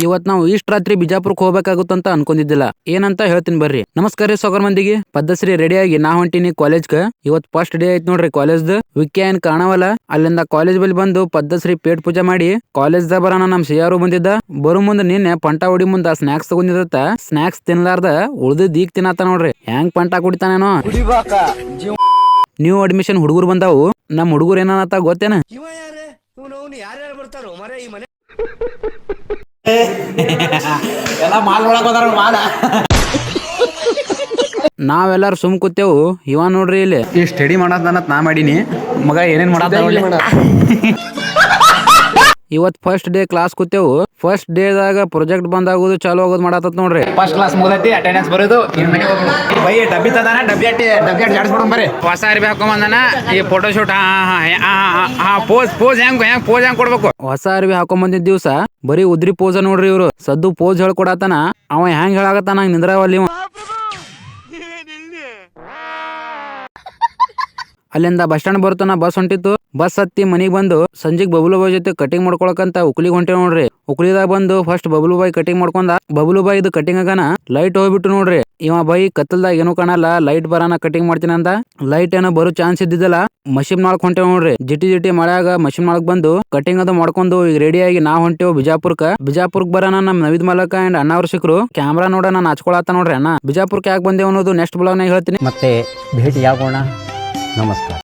ಇವತ್ ನಾವು ಇಷ್ಟ ರಾತ್ರಿ ಬಿಜಾಪುರಕ್ಕೆ ಹೋಗ್ಬೇಕಾಗುತ್ತಂತ ಅನ್ಕೊಂಡಿದ್ದಿಲ್ಲ. ಏನಂತ ಹೇಳ್ತೀನಿ ಬರ್ರಿ. ನಮಸ್ಕಾರ ರೀ ಸಾಗರ್ ಮಂದಿಗೆ. ಪದ್ಧಶ್ರೀ ರೆಡಿ ಆಗಿ ನಾ ಹೊಂಟಿನಿ ಕಾಲೇಜ್ಗ. ಇವತ್ ಫಸ್ಟ್ ಡೇ ಐತ್ ನೋಡ್ರಿ ಕಾಲೇಜ್ದು. ವಿಕ್ಯ ಏನ್ ಕಾಣವಲ್ಲ. ಅಲ್ಲಿಂದ ಕಾಲೇಜ್ ಬಳಿ ಬಂದು ಪದ್ಧಶ್ರೀ ಪೇಟ್ ಪೂಜೆ ಮಾಡಿ ಕಾಲೇಜ್ದ ಬರೋಣ ನಮ್ ಸಿಯಾರು ಬಂದಿದ್ದ. ಬರೋ ಮುಂದೆ ನಿನ್ನೆ ಪಂಟ ಹೊಡಿ ಮುಂದ ಸ್ನಾಕ್ಸ್ ತಗೊಂಡಿದತ್ತ. ಸ್ನಾಕ್ಸ್ ತಿನ್ಲಾರ್ದ ಉಳ್ದಿದ್ ಈಗ ತಿನ್ನತ್ತ ನೋಡ್ರಿ. ಹೆಂಗ್ ಪಂಟ ಕುಡಿತಾನೇನೋ. ನ್ಯೂ ಅಡ್ಮಿಷನ್ ಹುಡುಗರು ಬಂದಾವು. ನಮ್ ಹುಡುಗರು ಏನತ್ತ ಗೊತ್ತೇನ? ನಾವೆಲ್ಲಾರು ಸುಮ್ ಕೂತೇವು. ಇವ ನೋಡ್ರಿ ಇಲ್ಲಿ ಈ ಸ್ಟಡಿ ಮಾಡತ್ ನಾ ಮಾಡೀನಿ. ಮಗ ಏನೇನ್ ಮಾಡತ್ತ ಇವತ್ ಫಸ್ಟ್ ಡೇ ಕ್ಲಾಸ್ ಕೂತೇವು. ಫಸ್ಟ್ ಡೇದಾಗ ಪ್ರಾಜೆಕ್ಟ್ ಬಂದಾಗೋದು ಚಾಲು ಆಗೋದು ಮಾಡತ್ತ ನೋಡ್ರಿ. ಫಸ್ಟ್ ಕ್ಲಾಸ್ ಮುಗದೈತಿ, ಅಟೆಂಡೆನ್ಸ್ ಬರೋದು. ಬೈ ಡಬ್ಬಿ ತದಾನ, ಡಬ್ಬಿ ಅಟ್ಟಿ ಜಾಡಿಸ್ಬಿಡೋಣ ಬರ್ರಿ. ಹೊಸ ಅರ್ಬಿ ಹಾಕೊಂಬಂದಾನ. ಈ ಫೋಟೋ ಶೂಟ್ ಪೋಸ್ ಹೆಂಗ್ ಕೊಡ್ಬೇಕು. ಹೊಸ ಅರ್ಬಿ ಹಾಕೊಂಬಂದಿದ್ ದಿವ್ಸ ಬರೀ ಉದ್ರಿ ಪೋಸ್ ನೋಡ್ರಿ. ಇವ್ರು ಸದ್ದು ಪೋಸ್ ಹೇಳ್ಕೊಡತಾನ. ಅವ ಹೆಂಗ್ ಹೇಳಾಗತ್ತಾನ ನಿಂದ್ರಾವಲ್ಲಿ. ಅಲ್ಲಿಂದ ಬಸ್ ಸ್ಟ್ಯಾಂಡ್ ಬರ್ತಾನ. ಬಸ್ ಹೊಂಟಿತ್ತು. ಬಸ್ ಹತ್ತಿ ಮನಿಗ್ ಬಂದು ಸಂಜಿಗ್ ಬಬ್ಲು ಬಾಯ್ ಜೊತೆ ಕಟಿಂಗ್ ಮಾಡ್ಕೊಳಕಂತ ಉಕ್ಲಿಗ್ ಹೊಂಟೇವ್ ನೋಡ್ರಿ. ಉಕ್ಲಿದಾಗ ಬಂದು ಫಸ್ಟ್ ಬಬ್ಲು ಬಾಯ್ ಕಟಿಂಗ್ ಮಾಡ್ಕೊಂಡ. ಬಬ್ಲು ಬಾಯ್ ಇದು ಕಟಿಂಗ್ ಆಗನ ಲೈಟ್ ಹೋಗ್ಬಿಟ್ಟು ನೋಡ್ರಿ. ಇವ ಬಾಯಿ ಕತ್ತಲ್ದಾಗ ಏನೂ ಕಾಣಲ್ಲ. ಲೈಟ್ ಬರಾನ ಕಟಿಂಗ್ ಮಾಡ್ತೀನಿ ಅಂತ. ಲೈಟ್ ಏನೋ ಬರೋ ಚಾನ್ಸ್ ಇದ್ದಿದ್ದಲ್ಲ. ಮಷಿನ್ ನಾಳಕ್ ಹೊಂಟೇವ್ ನೋಡ್ರಿ. ಜಿಟಿ ಮಳೆಯಾಗ ಮಷಿನ್ ನಾಳಕ್ ಬಂದು ಕಟಿಂಗ್ ಅದು ಮಾಡ್ಕೊಂಡು ಈಗ ರೆಡಿ ಆಗಿ ನಾವ್ ಹೊಂಟೇವ್ ಬಿಜಾಪುರ್ಕ್ ಬರಾನ. ನಮ್ ನವೀದ್ ಮಲಕ ಅಂಡ್ ಅಣ್ಣ ಅವ್ರ ಸಿಕ್ರು. ಕ್ಯಾಮ್ರಾ ನೋಡ ನಾನು ಹಚ್ಕೊಳತ್ತ ನೋಡ್ರಿ. ಅಣ್ಣ ಬಿಜಾಪುರ್ಕ್ ಯಾಕೆ ಬಂದೇವ್ ಅನ್ನೋದು ನೆಕ್ಸ್ಟ್ ಬ್ಲಾಗ್ ನಾಗ ಹೇಳ್ತೀನಿ. ಮತ್ತೆ ಭೇಟಿ ಆಗೋಣ. ನಮಸ್ಕಾರ.